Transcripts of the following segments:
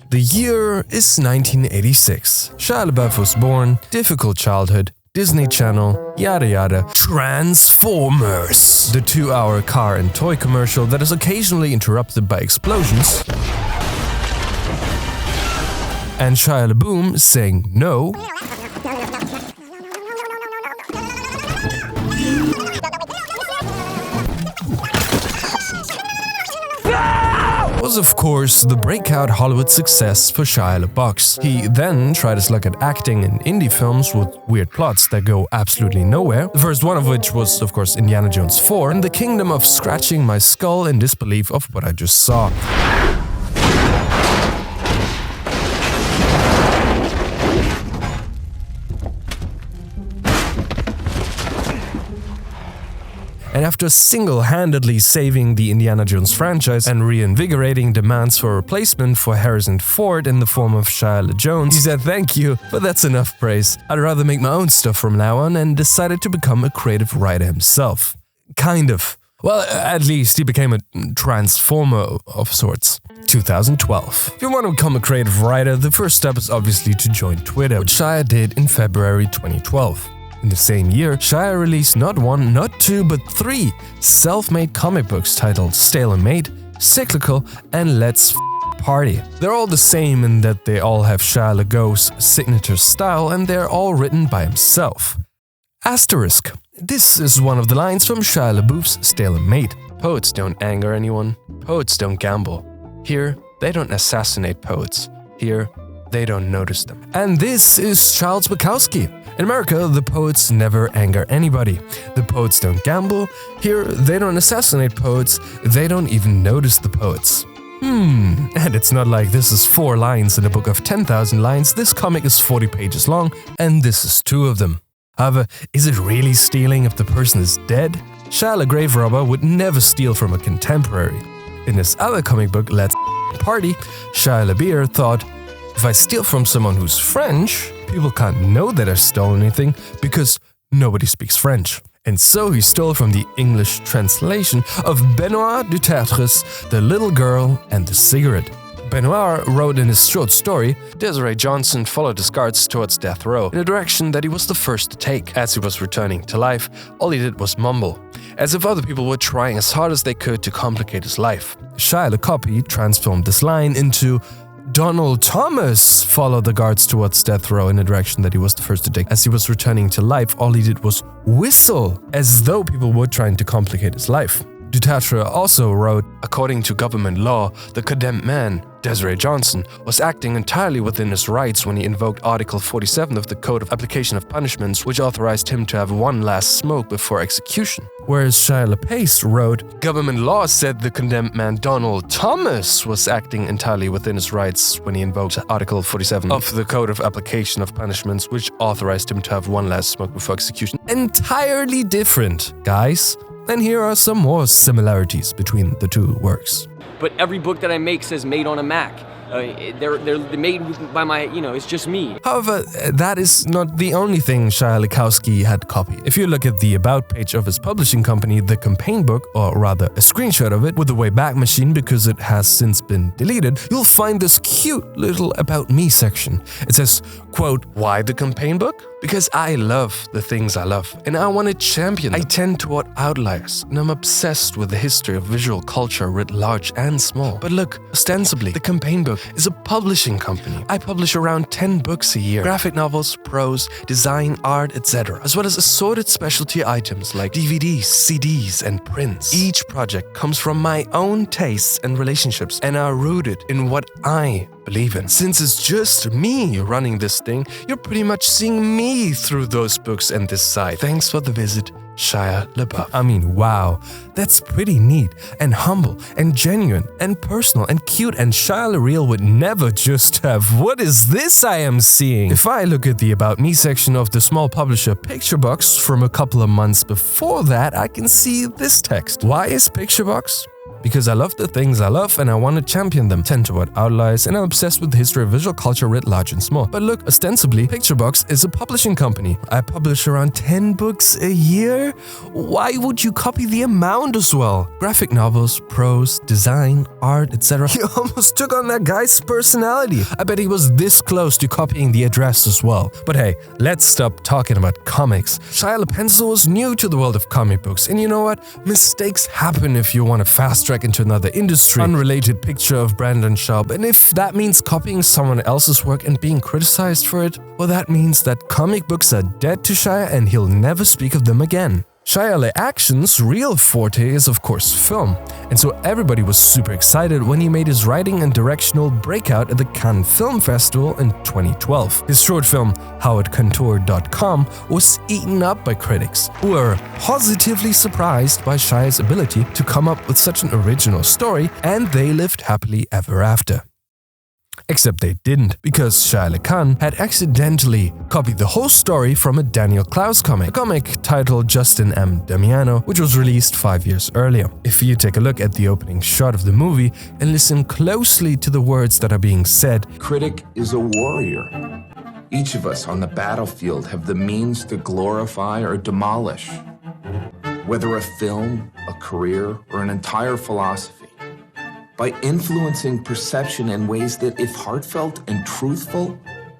The year is 1986. Shia LaBeouf was born, difficult childhood, Disney Channel, yada yada. Transformers! The 2-hour car and toy commercial that is occasionally interrupted by explosions. And Shia LaBeouf saying no. Was of course the breakout Hollywood success for Shia LaBeouf. He then tried his luck at acting in indie films with weird plots that go absolutely nowhere. The first one of which was of course Indiana Jones 4 and the kingdom of scratching my skull in disbelief of what I just saw. And after single-handedly saving the Indiana Jones franchise and reinvigorating demands for a replacement for Harrison Ford in the form of Shia LaJones, he said thank you, but that's enough praise. I'd rather make my own stuff from now on, and decided to become a creative writer himself. Kind of. Well, at least he became a transformer of sorts. 2012. If you want to become a creative writer, the first step is obviously to join Twitter, which Shia did in February 2012. In the same year, Shia released not 1, not 2, but 3 self-made comic books titled Stale and Made, Cyclical, and Let's Party. They're all the same in that they all have Shia LaBeouf's signature style and they're all written by himself. Asterisk. This is one of the lines from Shia LaBeouf's Stale and Made. Poets don't anger anyone. Poets don't gamble. Here, they don't assassinate poets. Here, they don't notice them. And this is Charles Bukowski. In America, the poets never anger anybody. The poets don't gamble. Here, they don't assassinate poets. They don't even notice the poets. And it's not like this is 4 lines in a book of 10,000 lines. This comic is 40 pages long, and this is 2 of them. However, is it really stealing if the person is dead? Shia LaGrave Robber would never steal from a contemporary. In this other comic book, Let's Party, Shia LaBeouf thought, if I steal from someone who's French, people can't know that I stole anything because nobody speaks French. And so he stole from the English translation of Benoit Dutertre's The Little Girl and the Cigarette. Benoit wrote in his short story, Desiree Johnson followed his guards towards death row in a direction that he was the first to take. As he was returning to life, all he did was mumble, as if other people were trying as hard as they could to complicate his life. Shia LaCopy transformed this line into Donald Thomas followed the guards towards death row in a direction that he was the first to take. As he was returning to life, all he did was whistle, as though people were trying to complicate his life. Dutertre also wrote, according to government law, the condemned man, Desiree Johnson, was acting entirely within his rights when he invoked Article 47 of the Code of Application of Punishments, which authorized him to have one last smoke before execution. Whereas Shia LaPace wrote, government law said the condemned man Donald Thomas was acting entirely within his rights when he invoked Article 47 of the Code of Application of Punishments, which authorized him to have one last smoke before execution. Entirely different, guys. And here are some more similarities between the 2 works. But every book that I make says made on a Mac. They're made by my, it's just me. However, that is not the only thing Shia LaBeouf had copied. If you look at the about page of his publishing company, The Campaign Book, or rather a screenshot of it with the Wayback Machine because it has since been deleted, you'll find this cute little About Me section. It says, quote, why the Campaign Book? Because I love the things I love, and I want to champion them. I tend toward outliers, and I'm obsessed with the history of visual culture writ large and small. But look, ostensibly, The Campaign Book is a publishing company. I publish around 10 books a year. Graphic novels, prose, design, art, etc. As well as assorted specialty items like DVDs, CDs, and prints. Each project comes from my own tastes and relationships and are rooted in what I believe in. Since it's just me running this thing, you're pretty much seeing me through those books and this site. Thanks for the visit, Shia LaBeouf. I mean, wow, that's pretty neat and humble and genuine and personal and cute, and Shia LaReal would never just have, what is this I am seeing? If I look at the About Me section of the small publisher Picturebox from a couple of months before that, I can see this text. Why is Picturebox? because I love the things I love and I want to champion them, tend toward outliers, and I'm obsessed with the history of visual culture writ large and small. But look, ostensibly, Picturebox is a publishing company. I publish around 10 books a year. Why would you copy the amount as well? Graphic novels, prose, design, art, etc. He almost took on that guy's personality. I bet he was this close to copying the address as well. But hey, let's stop talking about comics. Shia LaBeouf was new to the world of comic books, and you know what? Mistakes happen if you want to fast track into another industry. Unrelated picture of Brandon Schaub, and if that means copying someone else's work and being criticized for it, well, that means that comic books are dead to Shia and he'll never speak of them again. Shia LaBeouf's real forte is of course film, and so everybody was super excited when he made his writing and directional breakout at the Cannes Film Festival in 2012. His short film, howitcontour.com, was eaten up by critics, who were positively surprised by Shia's ability to come up with such an original story, and they lived happily ever after. Except they didn't, because Shia LaBeouf had accidentally copied the whole story from a Daniel Clowes comic, a comic titled Justin M. Damiano, which was released 5 years earlier. If you take a look at the opening shot of the movie and listen closely to the words that are being said, critic is a warrior. Each of us on the battlefield have the means to glorify or demolish. Whether a film, a career, or an entire philosophy, by influencing perception in ways that, if heartfelt and truthful,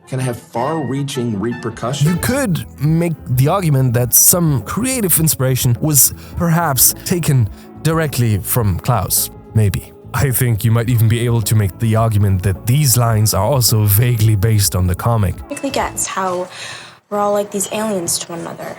can have far-reaching repercussions. You could make the argument that some creative inspiration was perhaps taken directly from Clowes, maybe. I think you might even be able to make the argument that these lines are also vaguely based on the comic. Quickly gets how we're all like these aliens to one another,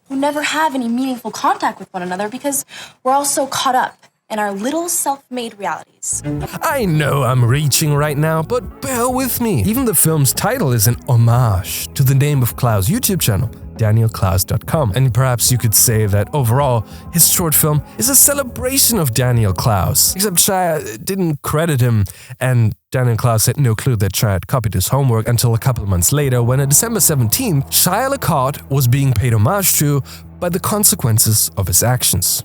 who never have any meaningful contact with one another because we're all so caught up in our little self-made realities. I know I'm reaching right now, but bear with me. Even the film's title is an homage to the name of Clowes' YouTube channel, danielclowes.com. And perhaps you could say that overall, his short film is a celebration of Daniel Clowes. Except Shia didn't credit him, and Daniel Clowes had no clue that Shia had copied his homework until a couple months later, when on December 17th, Shia LaBeouf was being paid homage to by the consequences of his actions.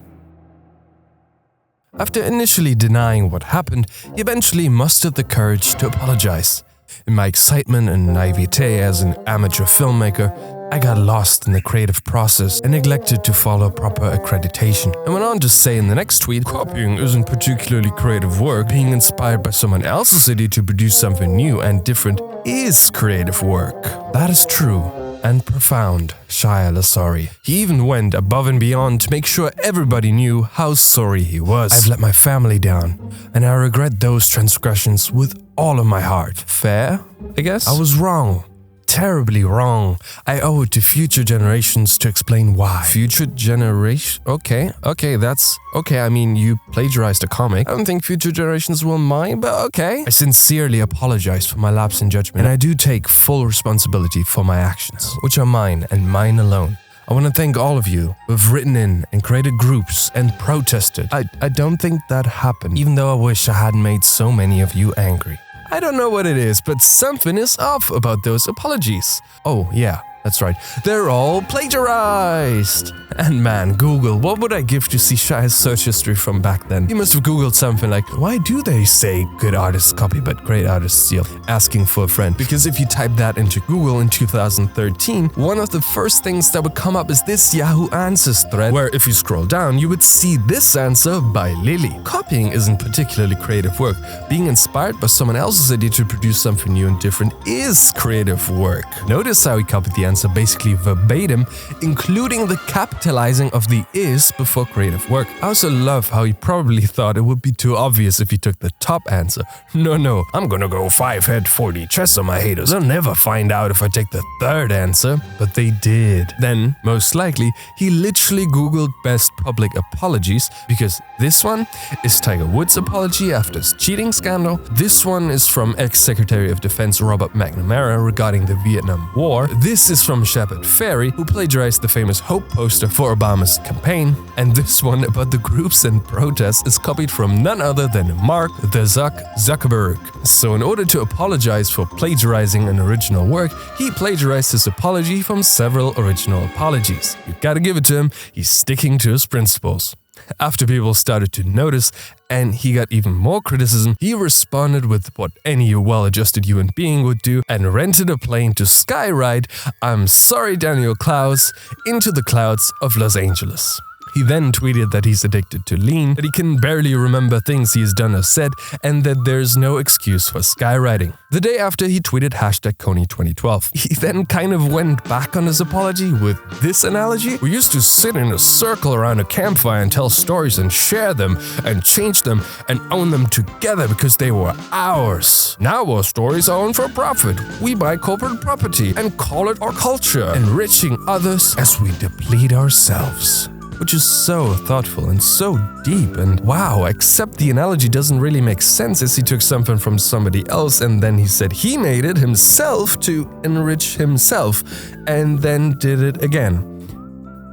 After initially denying what happened, he eventually mustered the courage to apologize. In my excitement and naivete as an amateur filmmaker, I got lost in the creative process and neglected to follow proper accreditation, and went on to say in the next tweet, copying isn't particularly creative work. Being inspired by someone else's idea to produce something new and different is creative work. That is true and profound, Shia LaBeouf. He even went above and beyond to make sure everybody knew how sorry he was. I've let my family down, and I regret those transgressions with all of my heart. Fair, I guess? I was wrong. Terribly wrong. I owe it to future generations to explain why. Future generation? Okay, that's okay. I mean, you plagiarized a comic. I don't think future generations will mind, but okay. I sincerely apologize for my lapse in judgment, and I do take full responsibility for my actions, which are mine and mine alone. I want to thank all of you who have written in and created groups and protested. I don't think that happened, even though I wish I hadn't made so many of you angry. I don't know what it is, but something is off about those apologies. Oh yeah, that's right. They're all plagiarized. And man, Google, what would I give to see Shia's search history from back then? He must have Googled something like, why do they say good artists copy but great artists steal? Asking for a friend. Because if you type that into Google in 2013, one of the first things that would come up is this Yahoo Answers thread, where if you scroll down, you would see this answer by Lily. Copying isn't particularly creative work. Being inspired by someone else's idea to produce something new and different is creative work. Notice how he copied the answer basically verbatim, including the capitalizing of the is before creative work. I also love how he probably thought it would be too obvious if he took the top answer. No, I'm gonna go 5 head 40 chest on my haters. They'll never find out if I take the third answer. But they did. Then, most likely, he literally Googled best public apologies, because this one is Tiger Woods' apology after his cheating scandal. This one is from ex-Secretary of Defense Robert McNamara regarding the Vietnam War. This is from Shephard Fairey, who plagiarized the famous Hope poster for Obama's campaign. And this one about the groups and protests is copied from none other than Mark the Zuckerberg. So in order to apologize for plagiarizing an original work, he plagiarized his apology from several original apologies. You gotta give it to him, he's sticking to his principles. After people started to notice and he got even more criticism, he responded with what any well-adjusted human being would do and rented a plane to skyride, I'm sorry Daniel Klaus, into the clouds of Los Angeles. He then tweeted that he's addicted to lean, that he can barely remember things he has done or said, and that there's no excuse for skywriting. The day after, he tweeted #Kony2012. He then kind of went back on his apology with this analogy. We used to sit in a circle around a campfire and tell stories and share them and change them and own them together because they were ours. Now our stories are owned for profit. We buy corporate property and call it our culture, enriching others as we deplete ourselves. Which is so thoughtful and so deep, and wow, except the analogy doesn't really make sense as he took something from somebody else and then he said he made it himself to enrich himself and then did it again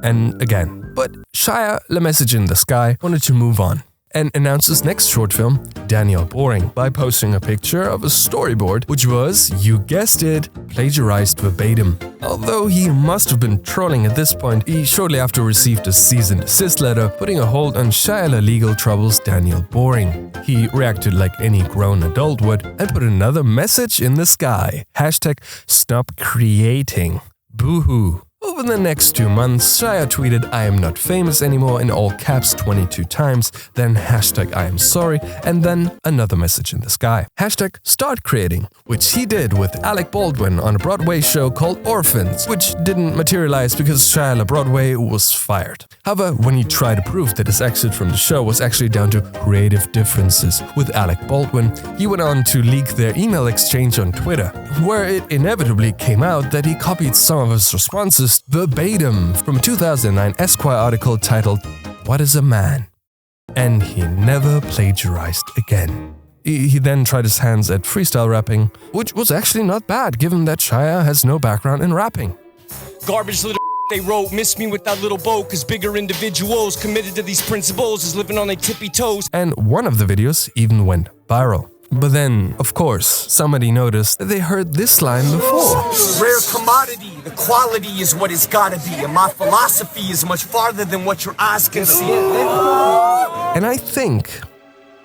and again. But Shia LaMessage in the Sky wanted to move on and announced his next short film, Daniel Boring, by posting a picture of a storyboard, which was, you guessed it, plagiarized verbatim. Although he must have been trolling at this point, he shortly after received a cease and desist letter, putting a hold on Shia Legal Trouble's Daniel Boring. He reacted like any grown adult would and put another message in the sky. #stop creating. Boo-hoo. Over the next 2 months, Shia tweeted I am not famous anymore in all caps 22 times, then #I am sorry, and then another message in the sky. #start creating, which he did with Alec Baldwin on a Broadway show called Orphans, which didn't materialize because Shia LaBeouf was fired. However, when he tried to prove that his exit from the show was actually down to creative differences with Alec Baldwin, he went on to leak their email exchange on Twitter, where it inevitably came out that he copied some of his responses verbatim from a 2009 Esquire article titled, What is a Man? And he never plagiarized again. He then tried his hands at freestyle rapping, which was actually not bad given that Shia has no background in rapping. Garbage little they wrote, miss me with that little boat, cause bigger individuals committed to these principles is living on their tippy toes. And one of the videos even went viral. But then, of course, somebody noticed that they heard this line before. Rare commodity, the quality is what it's gotta be, and my philosophy is much farther than what your eyes can see. And I think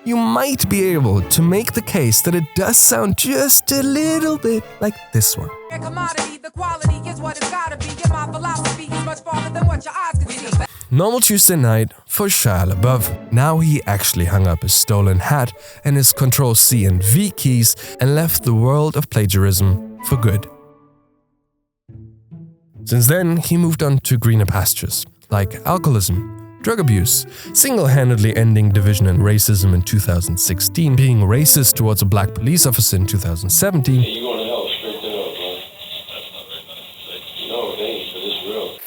you might be able to make the case that it does sound just a little bit like this one. Rare commodity, the quality is what it's gotta be, and my philosophy is much farther than what your eyes can see. Normal Tuesday night for Shia LaBeouf. Now he actually hung up his stolen hat and his Ctrl-C and V keys and left the world of plagiarism for good. Since then, he moved on to greener pastures, like alcoholism, drug abuse, single-handedly ending division and racism in 2016, being racist towards a black police officer in 2017, You going to hell, straight to hell, bro. No, it ain't, but it's real.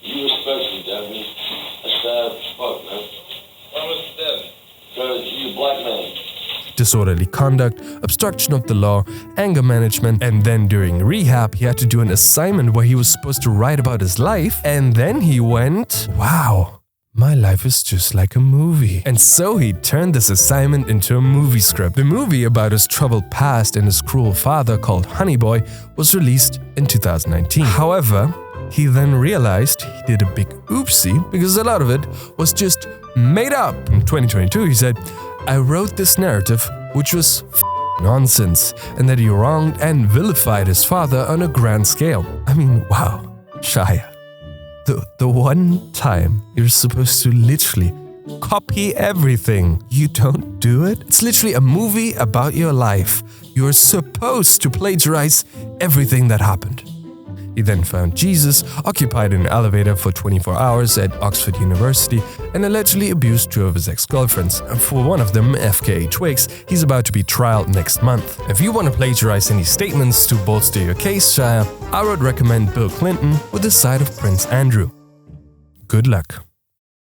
You respect me, Debbie. That's sad as fuck, man. Why was it Debbie? Because you a black man. disorderly conduct, obstruction of the law, anger management, and then during rehab he had to do an assignment where he was supposed to write about his life, and then he went, wow, my life is just like a movie. And so he turned this assignment into a movie script. The movie about his troubled past and his cruel father, called Honey Boy, was released in 2019. However, he then realized he did a big oopsie because a lot of it was just made up. In 2022, he said, I wrote this narrative, which was nonsense, and that he wronged and vilified his father on a grand scale. I mean, wow, Shia. The one time you're supposed to literally copy everything, you don't do it? It's literally a movie about your life. You're supposed to plagiarize everything that happened. He then found Jesus, occupied an elevator for 24 hours at Oxford University, and allegedly abused two of his ex-girlfriends. For one of them, FKA Twigs, he's about to be trialed next month. If you want to plagiarize any statements to bolster your case, Shia, I would recommend Bill Clinton with the side of Prince Andrew. Good luck.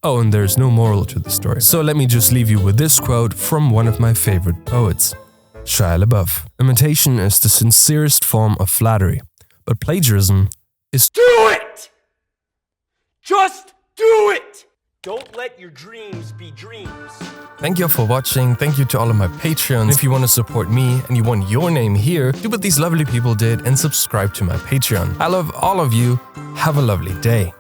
Oh, and there's no moral to the story. So let me just leave you with this quote from one of my favorite poets, Shia LaBeouf. Imitation is the sincerest form of flattery. But plagiarism is Do it! Just do it! Don't let your dreams be dreams. Thank you for watching. Thank you to all of my Patreons. If you want to support me and you want your name here, do what these lovely people did and subscribe to my Patreon. I love all of you. Have a lovely day.